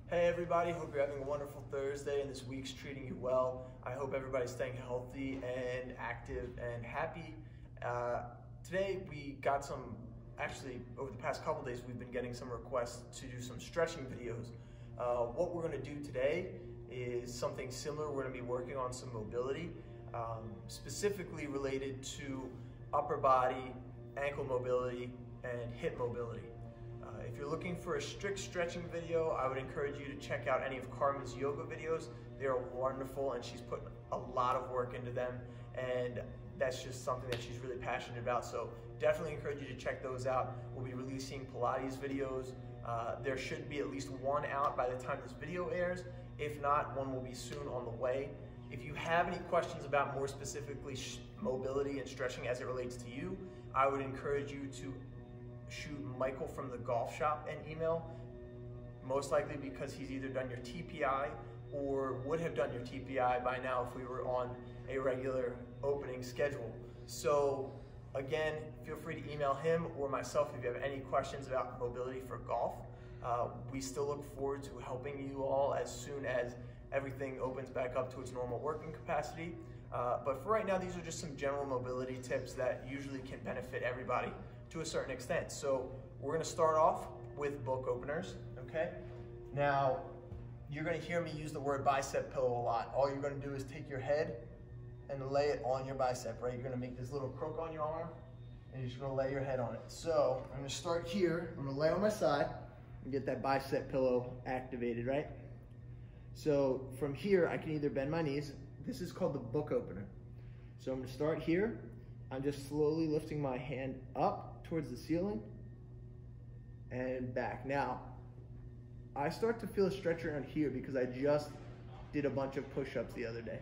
Hey everybody, hope you're having a wonderful Thursday and this week's treating you well. I hope everybody's staying healthy and active and happy. Today we got actually over the past couple days we've been getting some requests to do some stretching videos. What we're going to do today is something similar. We're going to be working on some mobility, specifically related to upper body, ankle mobility, and hip mobility. If you're looking for a strict stretching video, I would encourage you to check out any of Carmen's yoga videos. They're wonderful and she's put a lot of work into them, and that's just something that she's really passionate about. So definitely encourage you to check those out. We'll be releasing Pilates videos. There should be at least one out by the time this video airs. If not, one will be soon on the way. If you have any questions about more specifically mobility and stretching as it relates to you, I would encourage you to shoot Michael from the golf shop an email, most likely because he's either done your TPI or would have done your TPI by now if we were on a regular opening schedule. So again, feel free to email him or myself if you have any questions about mobility for golf. We still look forward to helping you all as soon as everything opens back up to its normal working capacity. But for right now, these are just some general mobility tips that usually can benefit everybody to a certain extent. So we're going to start off with book openers, okay? Now, you're going to hear me use the word bicep pillow a lot. All you're going to do is take your head and lay it on your bicep, right? You're going to make this little crook on your arm, and you're just going to lay your head on it. So I'm going to start here. I'm going to lay on my side and get that bicep pillow activated, right? So from here, I can either bend my knees. This is called the book opener. So I'm going to start here. I'm just slowly lifting my hand up towards the ceiling and back. Now, I start to feel a stretch around here because I just did a bunch of push-ups the other day.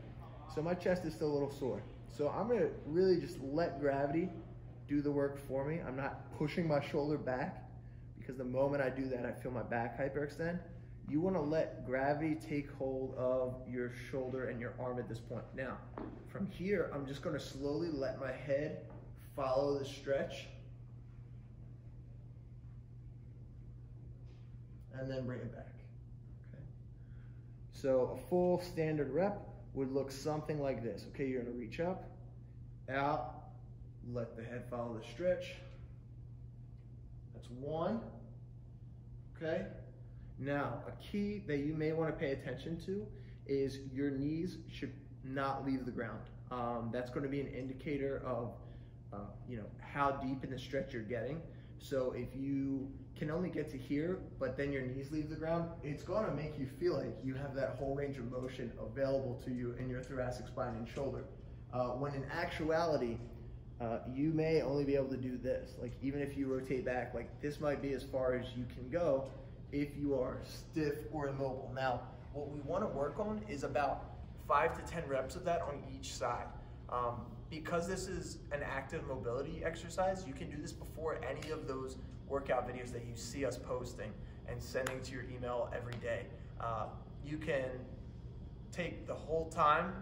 So my chest is still a little sore. So I'm gonna really just let gravity do the work for me. I'm not pushing my shoulder back because the moment I do that, I feel my back hyperextend. You wanna let gravity take hold of your shoulder and your arm at this point. Now, from here, I'm just gonna slowly let my head follow the stretch and then bring it back, okay? So a full standard rep would look something like this, okay? You're gonna reach up, out, let the head follow the stretch. That's one, okay? Now, a key that you may want to pay attention to is your knees should not leave the ground. That's going to be an indicator of how deep in the stretch you're getting. So if you can only get to here, but then your knees leave the ground, it's going to make you feel like you have that whole range of motion available to you in your thoracic spine and shoulder. When in actuality, you may only be able to do this. Like even if you rotate back, like this might be as far as you can go if you are stiff or immobile. Now, what we want to work on is about 5 to 10 reps of that on each side. Because this is an active mobility exercise, you can do this before any of those workout videos that you see us posting and sending to your email every day. You can take the whole time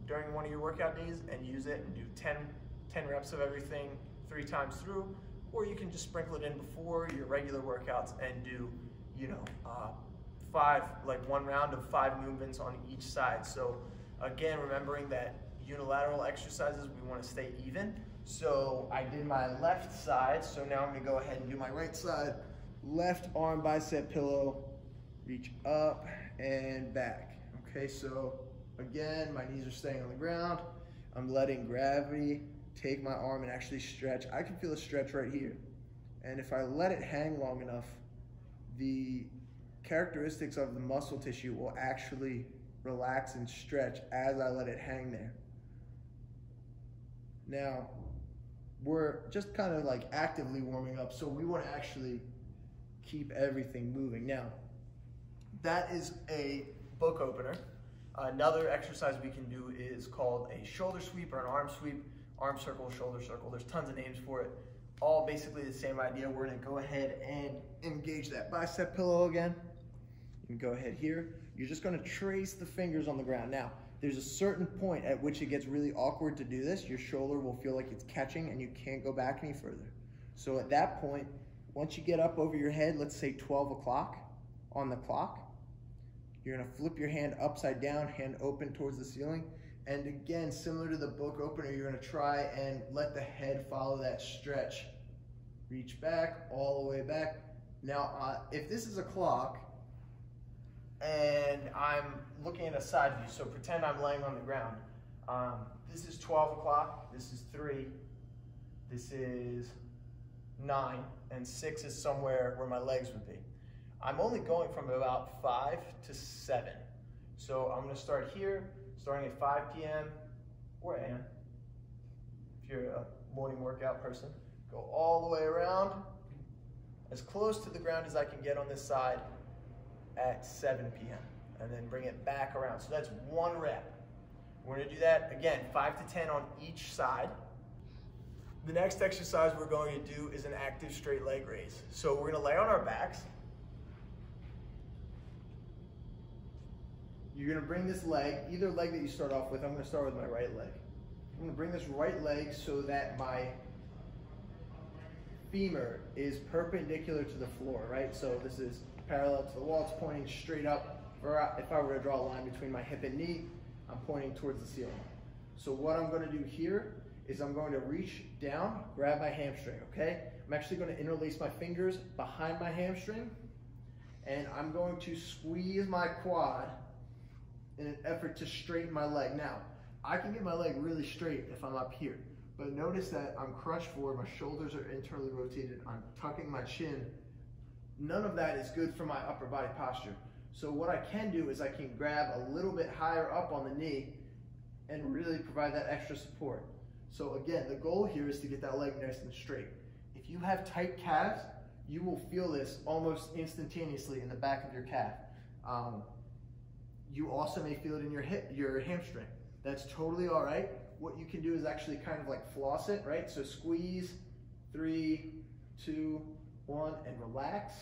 during one of your workout days and use it and do 10 reps of everything 3 times through, or you can just sprinkle it in before your regular workouts and do one round of 5 movements on each side. So again, remembering that unilateral exercises, we want to stay even. So I did my left side, so now I'm going to go ahead and do my right side. Left arm bicep pillow, reach up and back. Okay, so again, my knees are staying on the ground. I'm letting gravity take my arm and actually stretch. I can feel a stretch right here. And if I let it hang long enough, the characteristics of the muscle tissue will actually relax and stretch as I let it hang there. Now, we're just kind of like actively warming up, so we want to actually keep everything moving. Now, that is a book opener. Another exercise we can do is called a shoulder sweep or an arm sweep, arm circle, shoulder circle. There's tons of names for it. All basically the same idea. We're going to go ahead and engage that bicep pillow again. You can go ahead here. You're just going to trace the fingers on the ground. Now, there's a certain point at which it gets really awkward to do this. Your shoulder will feel like it's catching and you can't go back any further. So at that point, once you get up over your head, let's say 12 o'clock on the clock, You're gonna flip your hand upside down, hand open towards the ceiling. And again, similar to the book opener, you're gonna try and let the head follow that stretch. Reach back, all the way back. Now, if this is a clock, and I'm looking at a side view, so pretend I'm laying on the ground. This is 12 o'clock, this is 3, this is 9, and 6 is somewhere where my legs would be. I'm only going from about 5 to 7. So I'm gonna start here, starting at 5 p.m. or a.m. if you're a morning workout person. Go all the way around, as close to the ground as I can get on this side at 7 p.m. and then bring it back around. So that's 1 rep. We're gonna do that, again, 5 to 10 on each side. The next exercise we're going to do is an active straight leg raise. So we're gonna lay on our backs. You're gonna bring this leg, either leg that you start off with, I'm gonna start with my right leg. I'm gonna bring this right leg so that my femur is perpendicular to the floor, right? So this is parallel to the wall, it's pointing straight up. If I were to draw a line between my hip and knee, I'm pointing towards the ceiling. So what I'm gonna do here is I'm going to reach down, grab my hamstring, okay? I'm actually gonna interlace my fingers behind my hamstring, and I'm going to squeeze my quad in an effort to straighten my leg. Now, I can get my leg really straight if I'm up here, but notice that I'm crunched forward, my shoulders are internally rotated, I'm tucking my chin. None of that is good for my upper body posture. So what I can do is I can grab a little bit higher up on the knee and really provide that extra support. So again, the goal here is to get that leg nice and straight. If you have tight calves, you will feel this almost instantaneously in the back of your calf. You also may feel it in your hamstring. That's totally all right. What you can do is actually kind of like floss it, right? So squeeze, 3, 2, 1, and relax.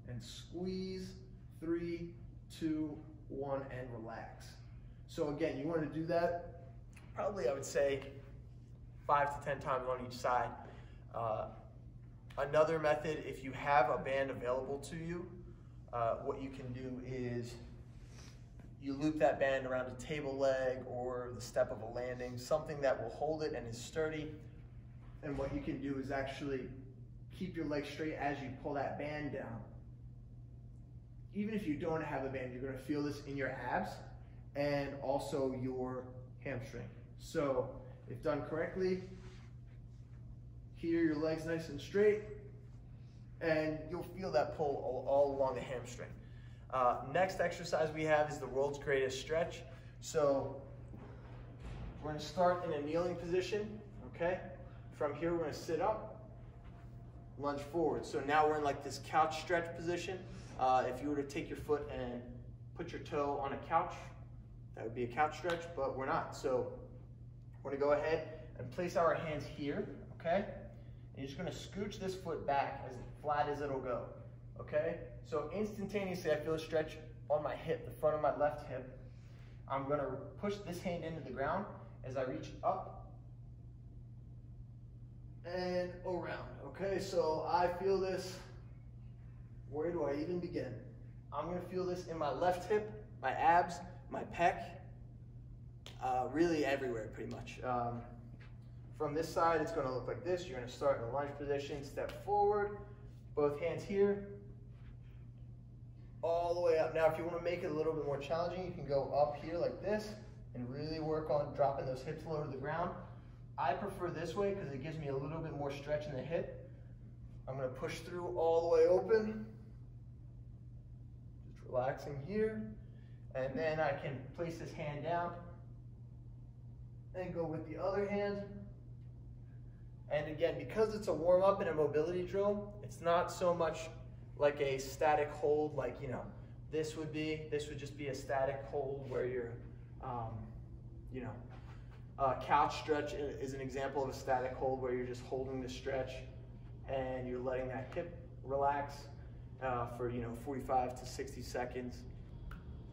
And squeeze, 3, 2, 1, and relax. So again, you want to do that probably, I would say, 5 to 10 times on each side. Another method, if you have a band available to you, what you can do is you loop that band around a table leg or the step of a landing, something that will hold it and is sturdy. And what you can do is actually keep your leg straight as you pull that band down. Even if you don't have a band, you're going to feel this in your abs and also your hamstring. So if done correctly, here your leg's nice and straight, and you'll feel that pull all along the hamstring. Next exercise we have is the world's greatest stretch. So we're going to start in a kneeling position, okay? From here we're going to sit up, lunge forward. So now we're in like this couch stretch position. If you were to take your foot and put your toe on a couch, that would be a couch stretch, but we're not. So we're going to go ahead and place our hands here, okay? And you're just going to scooch this foot back as flat as it'll go, okay? So instantaneously I feel a stretch on my hip, the front of my left hip. I'm going to push this hand into the ground as I reach up and around, okay? So I feel this. Where do I even begin? I'm going to feel this in my left hip, my abs, my pec, really everywhere pretty much. From this side, it's going to look like this. You're going to start in a lunge position, step forward, both hands here, all the way up. Now, if you want to make it a little bit more challenging, you can go up here like this and really work on dropping those hips low to the ground. I prefer this way because it gives me a little bit more stretch in the hip. I'm going to push through all the way open. Just relaxing here. And then I can place this hand down and go with the other hand. And again, because it's a warm-up and a mobility drill, it's not so much like a static hold like, you know, this would be. This would just be a static hold where you're, you know, couch stretch is an example of a static hold where you're just holding the stretch and you're letting that hip relax for, you know, 45 to 60 seconds.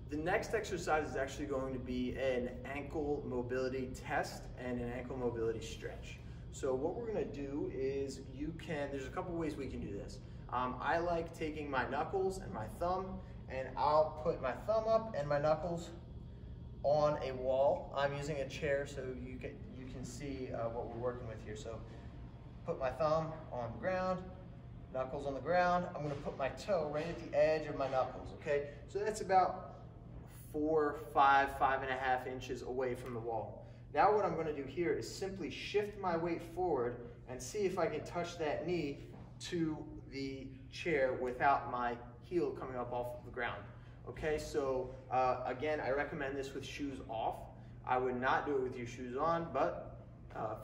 The next exercise is actually going to be an ankle mobility test and an ankle mobility stretch. So what we're going to do is there's a couple ways we can do this. I like taking my knuckles and my thumb, and I'll put my thumb up and my knuckles on a wall. I'm using a chair so you can see what we're working with here. So put my thumb on the ground, knuckles on the ground. I'm gonna put my toe right at the edge of my knuckles, okay? So that's about 4, 5, 5.5 inches away from the wall. Now what I'm gonna do here is simply shift my weight forward and see if I can touch that knee to the chair without my heel coming up off of the ground. Okay, so again, I recommend this with shoes off. I would not do it with your shoes on, but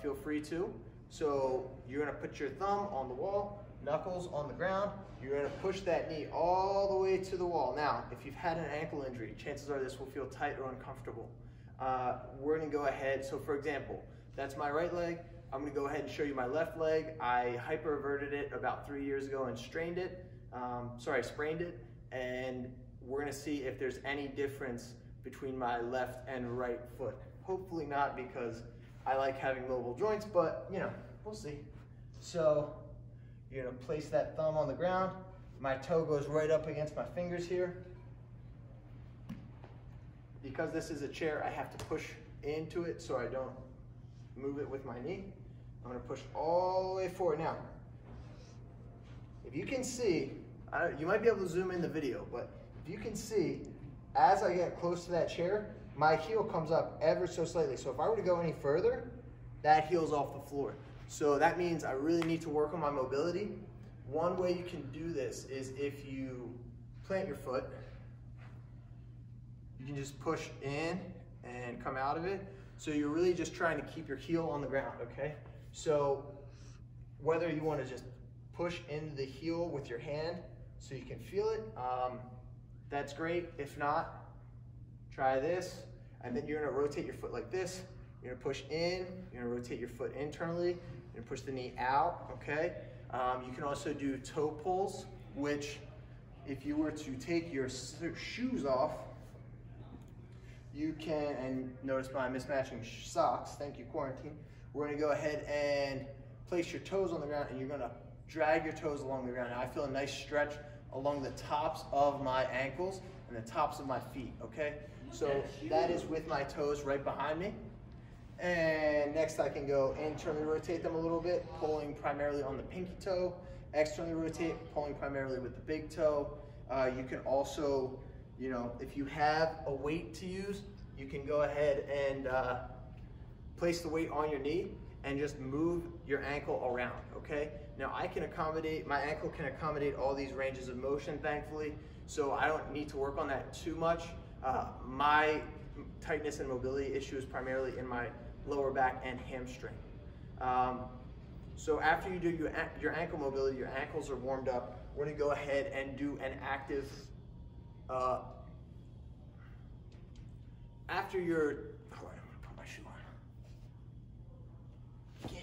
feel free to. So you're gonna put your thumb on the wall, knuckles on the ground. You're gonna push that knee all the way to the wall. Now, if you've had an ankle injury, chances are this will feel tight or uncomfortable. We're gonna go ahead, so for example, that's my right leg. I'm gonna go ahead and show you my left leg. I hyper-everted it about 3 years ago and sprained it, and we're gonna see if there's any difference between my left and right foot. Hopefully not, because I like having mobile joints, but you know, we'll see. So you're gonna place that thumb on the ground. My toe goes right up against my fingers here. Because this is a chair, I have to push into it so I don't move it with my knee. I'm gonna push all the way forward. Now, if you can see, you might be able to zoom in the video, but if you can see, as I get close to that chair, my heel comes up ever so slightly. So if I were to go any further, that heel's off the floor. So that means I really need to work on my mobility. One way you can do this is if you plant your foot, you can just push in and come out of it. So you're really just trying to keep your heel on the ground, okay? So whether you want to just push into the heel with your hand so you can feel it, that's great. If not, try this. And then you're gonna rotate your foot like this. You're gonna push in, you're gonna rotate your foot internally, you're gonna push the knee out, okay? You can also do toe pulls, which if you were to take your shoes off, you can, and notice my mismatching socks, thank you quarantine. We're gonna go ahead and place your toes on the ground and you're gonna drag your toes along the ground. Now I feel a nice stretch along the tops of my ankles and the tops of my feet, okay? So that is with my toes right behind me. And next I can go internally rotate them a little bit, pulling primarily on the pinky toe, externally rotate, pulling primarily with the big toe. You can also, you know, if you have a weight to use, you can go ahead and place the weight on your knee and just move your ankle around, okay? Now I can accommodate, my ankle can accommodate all these ranges of motion, thankfully, so I don't need to work on that too much. My tightness and mobility issue is primarily in my lower back and hamstring. So after you do your ankle mobility, your ankles are warmed up, we're gonna go ahead and do an active, after your, hold on, I'm gonna put my shoe on. Yeah.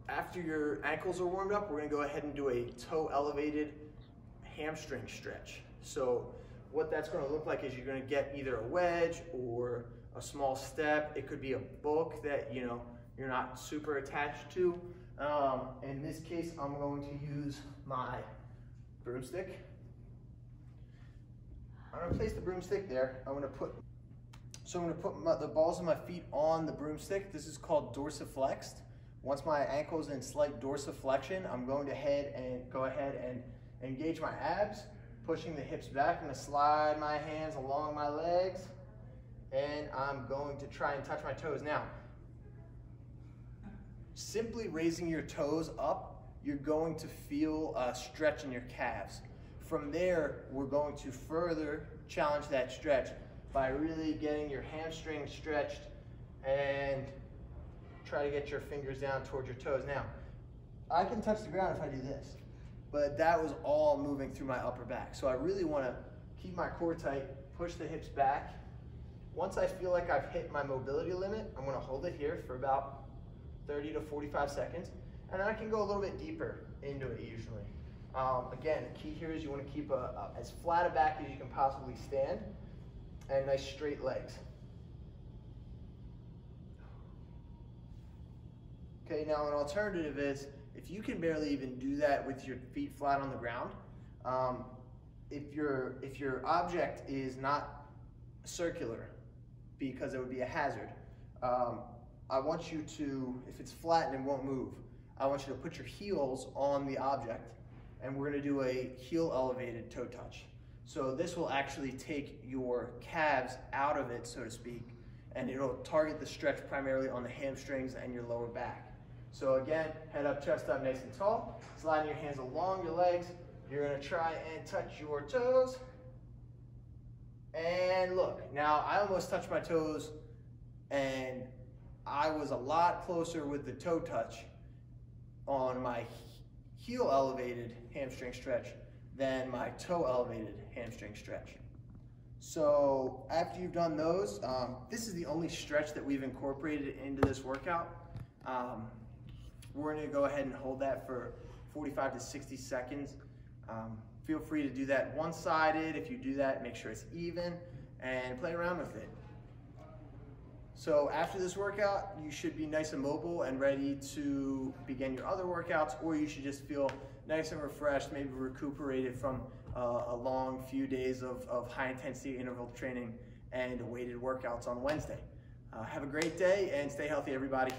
After your ankles are warmed up, we're gonna go ahead and do a toe elevated hamstring stretch. So what that's gonna look like is you're gonna get either a wedge or a small step. It could be a book that, you know, you're not super attached to. In this case, I'm going to use my broomstick. I'm gonna place the broomstick there. I'm gonna put the balls of my feet on the broomstick. This is called dorsiflexed. Once my ankle's in slight dorsiflexion, I'm going to go ahead and engage my abs, pushing the hips back. I'm gonna slide my hands along my legs, and I'm going to try and touch my toes. Now, simply raising your toes up, you're going to feel a stretch in your calves. From there, we're going to further challenge that stretch by really getting your hamstring stretched and try to get your fingers down towards your toes. Now, I can touch the ground if I do this, but that was all moving through my upper back. So I really want to keep my core tight, push the hips back. Once I feel like I've hit my mobility limit, I'm going to hold it here for about 30 to 45 seconds, and then I can go a little bit deeper into it usually. Again, the key here is you want to keep as flat a back as you can possibly stand and nice straight legs. Okay, now an alternative is if you can barely even do that with your feet flat on the ground, if your object is not circular, because it would be a hazard, I want you to, if it's flat and it won't move, I want you to put your heels on the object, and we're going to do a heel elevated toe touch. So this will actually take your calves out of it, so to speak, and it'll target the stretch primarily on the hamstrings and your lower back. So again, head up, chest up, nice and tall. Sliding your hands along your legs. You're going to try and touch your toes. And look, now I almost touched my toes, and I was a lot closer with the toe touch on my heel elevated hamstring stretch than my toe elevated hamstring stretch. So after you've done those, this is the only stretch that we've incorporated into this workout. We're going to go ahead and hold that for 45 to 60 seconds. Feel free to do that one-sided. If you do that, make sure it's even and play around with it. So after this workout, you should be nice and mobile and ready to begin your other workouts, or you should just feel nice and refreshed, maybe recuperated from a long few days of high-intensity interval training and weighted workouts on Wednesday. Have a great day and stay healthy, everybody.